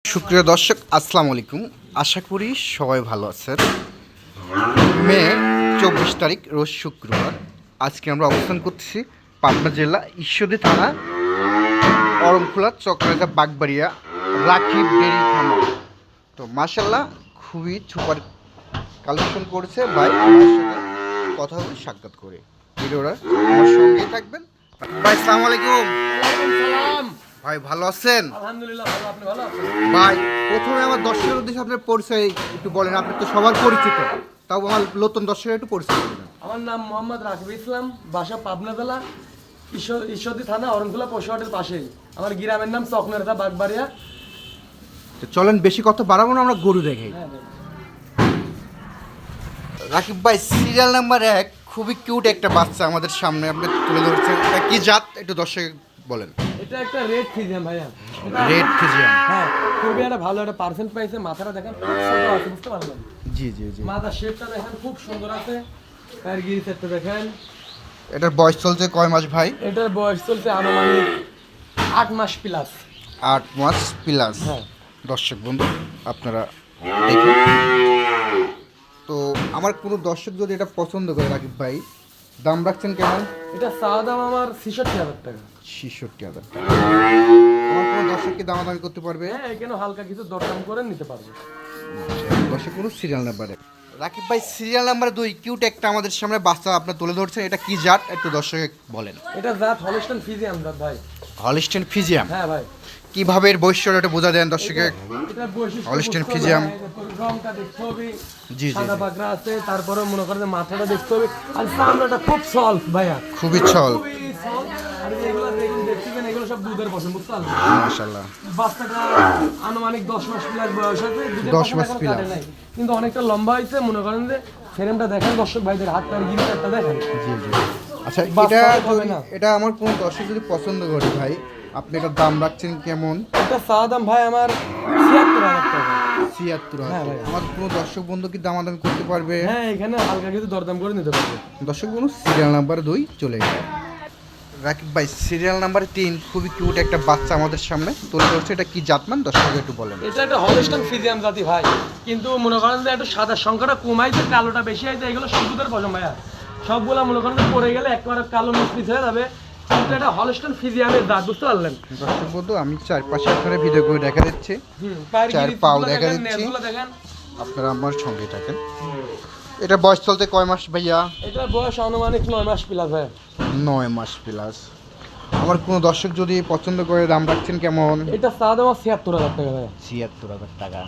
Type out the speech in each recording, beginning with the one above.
সুপ্রিয় দর্শক আসসালামু আলাইকুম। আশা করি সবাই ভালো আছেন। মে 24 তারিখ রোজ শুক্রবার। আজকে আমরা অবস্থান করতেছি পাবনা জেলা ঈশ্বরদী থানা অরমখোলা চক্রাজা বাগবাড়িয়া রাকিব ডেইরি ফার্ম। তো মাশাল্লাহ খুবই সুপার কালেকশন করেছে ভাই। আমার সাথে কথা বলে সাক্ষাৎ করে ভিডিওটা আমার সঙ্গেই থাকবেন। ভাই আসসালামু আলাইকুম। সালাম। ভাই ভালো আছেন? আলহামদুলিল্লাহ ভালো, আপনি ভালো আছেন? ভাই প্রথমে আমার দর্শকের উদ্দেশ্যে আপনার পরিচয় একটু বলেন। আপনি তো সবার পরিচিত, তাও আমার নতুন দর্শকের একটু পরিচয় দেবেন। আমার নাম মোহাম্মদ রাকিব ইসলাম, বাসা পাবনা জেলা ঈশ্বরদী থানা অরণখোলা পশুহাটের পাশেই। আমার গ্রামের নাম চকনারদা বাগবাড়িয়া। তো চলেন বেশি কথা বাড়াবো না, আমরা গরু দেখাই। হ্যাঁ ভাই। রাকিব ভাই সিরিয়াল নাম্বার 1 খুবই কিউট একটা বাচ্চা আমাদের সামনে আপনি তুলে ধরছেন। এটা কি জাত একটু দর্শক বলেন। এটা একটা রেড ফিজিয়াম ভাইয়া। Red Friesian. হ্যাঁ, খুবই একটা ভালো একটা পার্সেন্ট পাইছে। মাথাটা দেখেন খুব ছোট আছে, বুঝতে পারলেন? জি জি জি। মাথার শেপটা দেখেন খুব সুন্দর আছে। তার গিরি সেটটা দেখেন। এটার বয়স চলছে কয় মাস ভাই? এটার বয়স চলছে আনুমানিক 8 মাস প্লাস। 8 মাস প্লাস। হ্যাঁ। দর্শক বন্ধু আপনারা দেখুন। তো আমার কোনো দর্শক যদি এটা পছন্দ করে রাকিব ভাই, দাম রাখছেন কেমন? এটা চাওয়া দাম আমার 66,000 টাকা। 66,000 টাকা। আমার কোনো দর্শক কি দামাদামি করতে পারবে? হ্যাঁ, এখানে হালকা কিছু দরদাম করে নিতে পারবে। দর্শক কোনো সিরিয়াল নাম্বারে রাকিব ভাই সিরিয়াল নাম্বার 2 কিউট একটা আমাদের সামনে বাচ্চা আপনার তুলে ধরছেন। এটা কি জাত একটু দর্শক বলেন। এটা জাত হলস্টাইন ফিজিয়াম জাত ভাই। হলিস্টিয়ান ফিজিয়াম। হ্যাঁ ভাই। কিভাবে এর বৈশিষ্ট্যটা একটু বোঝা দেন দর্শকে। এটা বৈশিষ্ট্য হলস্টাইন বুঝতে ফিজিয়াম। হবে, রংটা দেখতে হবে। জি জি সাদা জি। পাকড়া আছে, তারপরে মনে করেন যে মাথাটা দেখতে হবে। আর চামড়াটা খুব সল্ট ভাইয়া। খুবই ছল। খুবই soft। আর এগুলো দেখতেছেন, এগুলো সব দুধের পছন্দ, বুঝতে পারলেন? মাশাআল্লাহ। বাচ্চাটা আনুমানিক 10 মাস প্লাস বয়স আছে। দুধের 10 পছন্দ মাস এখনো প্লাস। কাটে নাই। কিন্তু অনেকটা লম্বা হয়েছে। মনে করেন যে ফ্রেমটা দেখেন দর্শক ভাইদের, হাত পায়ের গিরিটা দেখেন। জি জি। আচ্ছা বাচ্চা এটা হবে যদি না। এটা আমার কোনো দর্শক যদি পছন্দ করে ভাই, আপনি এটার দাম রাখছেন কেমন? এটা চাওয়া দাম ভাই আমার 76,000 টাকা। 76,000 হ্যাঁ টাকা। ভাই। আমার কোনো দর্শক বন্ধু কি দামাদামি করতে পারবে? হ্যাঁ, এখানে হালকা কিছু দরদাম করে নিতে পারবে। দর্শক বন্ধু সিরিয়াল নাম্বার 2 চলে গেল। রাকিব ভাই সিরিয়াল নাম্বার 3 খুবই কিউট একটা বাচ্চা আমাদের সামনে তুলে ধরছে। এটা কি জাতমান দর্শক একটু বলেন। এটা একটা হলস্টাইন ফিজিয়াম জাতি ভাই, কিন্তু মনে করেন যে একটু সাদার সংখ্যাটা কমাইছে, কালোটা বেশি হয়েছে। এগুলো সব দুধের পশম ভাইয়া। সবগুলা মনে করেন যে পড়ে গেলে একবারে কালো মিশ্রিত হয়ে যাবে। কিন্তু এটা হলস্টাইন ফিজিয়ামের জাত, বুঝতে পারলেন? দর্শক বন্ধু আমি চারপাশে আপনারা ভিডিও করে দেখা দিচ্ছি, পায়ের চার গিরিগুলো পাও দেখেন, দেখা দিচ্ছি। নেজগুলো দেখেন। আপনারা আমার সঙ্গে থাকেন। এটা বয়স চলতে কয় মাস ভাইয়া? এটার বয়স আনুমানিক 9 মাস প্লাস ভাইয়া। 9 মাস প্লাস। আমার কোনো দর্শক যদি পছন্দ করে দাম রাখছেন কেমন? এটা চাওয়া দাম 76,000 টাকা ভাইয়া। 76,000 টাকা।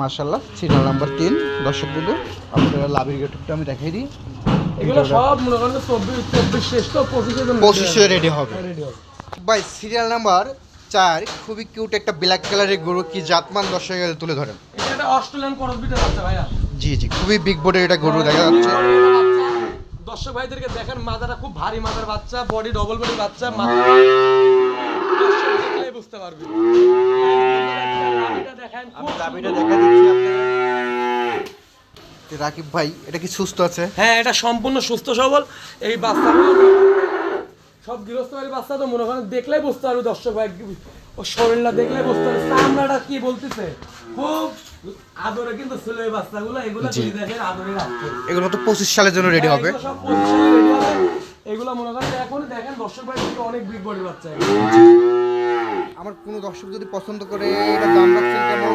মাশাআল্লাহ সিরিয়াল নাম্বার 3 দর্শক বন্ধু আপনারা লাভের গেটটা আমি দেখাই দিই। এগুলো সব মনে করেন যে 24 শেষ তো 25 জন 25 রেডি হবে। রেডি হবে। ভাই সিরিয়াল নাম্বার 4 খুবই কিউট একটা ব্ল্যাক কালারের গরু, কি জাতমান দর্শকের তুলে ধরেন। এটা একটা অস্ট্রেলিয়ান ক্রস বিটের বাচ্চা ভাইয়া। জি জি খুবই বিগ বোর্ডের এটা গরু দেখা যাচ্ছে। দর্শক ভাইদেরকে দেখেন, মাথাটা খুব ভারী মাথার বাচ্চা, বডি ডবল বডি বাচ্চা। দর্শক দেখলেই বুঝতে পারবে। লাভিটা দেখেন, আমি খুব লাভিটা সুন্দর। দেখা দিচ্ছি আপনাদের। রাকিব ভাই এটা কি সুস্থ আছে? হ্যাঁ, এটা সম্পূর্ণ সুস্থ সবল। এই বাচ্চাগুলো সব গৃহস্থ বাড়ির বাচ্চা, তো মনে করেন দেখলেই বুঝতে পারবে দর্শক ভাই। ও শরীরটা দেখলেই বুঝতে পারবে, চামড়াটা কি বলতেছে। খুব আদরে কিন্তু ছিল এই বাচ্চাগুলো। এগুলো জি। দুই দেখেন আদরে রাখছে। এগুলো তো 25 সালের জন্য রেডি হবে। এগুলো সব পজিশনে রেডি হবে। এগুলো মনে করেন এখনই দেখেন দর্শক ভাই কিন্তু অনেক বিগ বডি বাচ্চা এগুলো। আমার কোনো দর্শক যদি পছন্দ করে এটা দাম রাখছেন কেমন?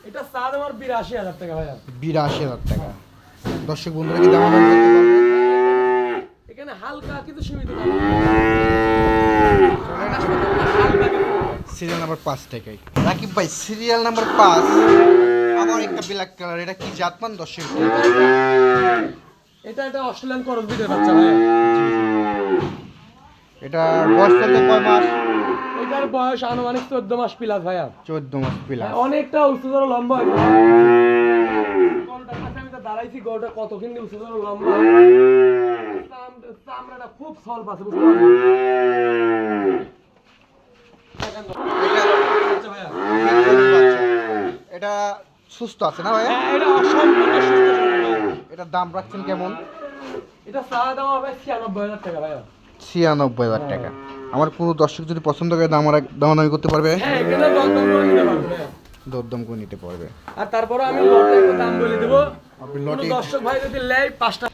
এটা চার আমার 82,000 টাকা ভাইয়া। 82,000 টাকা। দর্শক বন্ধুরা কি দাম করতে পারবে? এখানে হালকা কিন্তু সীমিত দাম। হালকা কিছু। সিরিয়াল নাম্বার 5 টাকাই। রাকিব ভাই সিরিয়াল নাম্বার 5 আবার একটা ব্ল্যাক কালার, এটা কি জাতমান দর্শক? এটা একটা অস্ট্রেলিয়ান ক্রস বিটের বাচ্চা ভাইয়া। এটা বয়স চলতে কয় মাস? এটার বয়স আনুমানিক 14 মাস প্লাস ভাইয়া। 14 মাস প্লাস। অনেকটা উচ্চতর লম্বা হয়েছে। গরুটার কাছে আমি তো দাঁড়াইছি, গরুটা কত কিন্তু উচ্চতর লম্বা। চামড়াটা খুব সল্প আছে, বুঝতে পারছেন? দেখেন তো। আচ্ছা ভাইয়া। এটা সুস্থ আছে না ভাই? হ্যাঁ, এটা সম্পূর্ণ সুস্থ সবল ভাইয়া। এটার দাম রাখছেন কেমন? এটা চাওয়া দাম হবে 96,000 টাকা ভাইয়া। 96,000 টাকা। আমার কোনো দর্শক যদি পছন্দ করে দামাদামি করতে পারবে, হ্যাঁ এখানে দরদাম করে নিতে পারবে ভাইয়া। দরদাম করে নিতে পারবে। আর তারপরে আমি লটে একটা দাম বলে দেবো, আপনি কোনো লটে দর্শক ভাই যদি নেয় 5টা।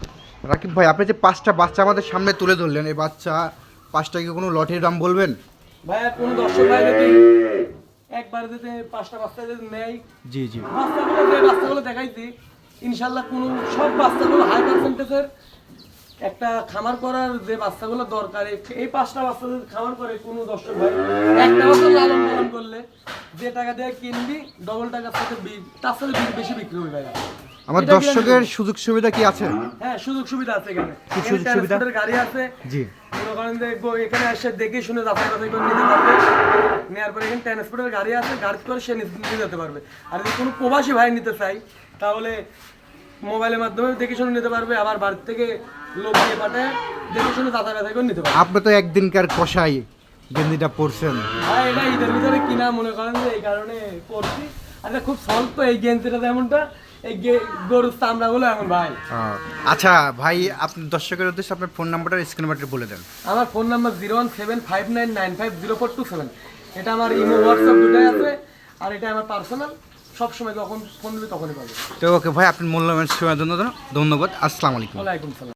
রাকিব ভাই, আপনি যে 5টা বাচ্চা আমাদের সামনে তুলে ধরলেন, এই বাচ্চা 5টা কি কোনো লটের দাম বলবেন? ভাইয়া কোনো দর্শক ভাই যদি একবার যদি 5টা বাচ্চা যদি নেয়, জি জি। বাচ্চাগুলো দেখাইছি ইনশাল্লাহ কোনো সব বাচ্চাগুলো হাই পার্সেন্টেজের একটা খামার করার যে বাচ্চাগুলো দরকার, এই 5টা বাচ্চা যদি খামার করে কোনো দর্শক ভাই একটা বাচ্চা লালন পালন করলে যে টাকা দিয়ে কিনবি ডবল টাকার সাথে তার সাথে বেশি বিক্রি হবে ভাইয়া। আমার এটা দর্শকের সুযোগ সুবিধা কি আছে? হ্যাঁ সুযোগ সুবিধা আছে এখানে। কি এখানে সুযোগ সুবিধা? ট্রান্সপোর্টের গাড়ি আছে। জি। মনে করেন যে এখানে এসে দেখে শুনে যাচাই বাছাই করে নিতে পারবে। নেওয়ার পরে এখানে ট্রান্সপোর্টের গাড়ি আছে, গাড়ি করে সে নিতে যেতে পারবে। আর যদি কোনো প্রবাসী ভাই নিতে চাই তাহলে মোবাইলের মাধ্যমে দেখে শুনে নিতে পারবে, আবার বাড়ি থেকে লোক দিয়ে পাঠায় দেখে শুনে যাচাই বাছাই করে নিতে পারবে। আপনি তো একদিনকার কষাই গেঞ্জিটা পরছেন। ভাই এটা ঈদের ভিতরে কিনা মনে করেন যে এই কারণে করছি। আচ্ছা খুব সল্প তো এই গেঞ্জিটা যেমনটা, এই গরুর চামড়াগুলো এমন ভাই। আচ্ছা ভাই, আপনি দর্শকের উদ্দেশ্যে আপনার ফোন নাম্বারটা স্ক্রিন বাটে বলে দেন। আমার ফোন নাম্বার 01759950427। এটা আমার ইমো হোয়াটসঅ্যাপ দুটাই আছে, আর এটা আমার পার্সোনাল। সবসময় যখন ফোন দিবি তখনই পাবে। তো ওকে ভাই, আপনি মূল্যবান সময় ধন্যবাদ। আসসালামু আলাইকুম। ওয়ালাইকুম সালাম।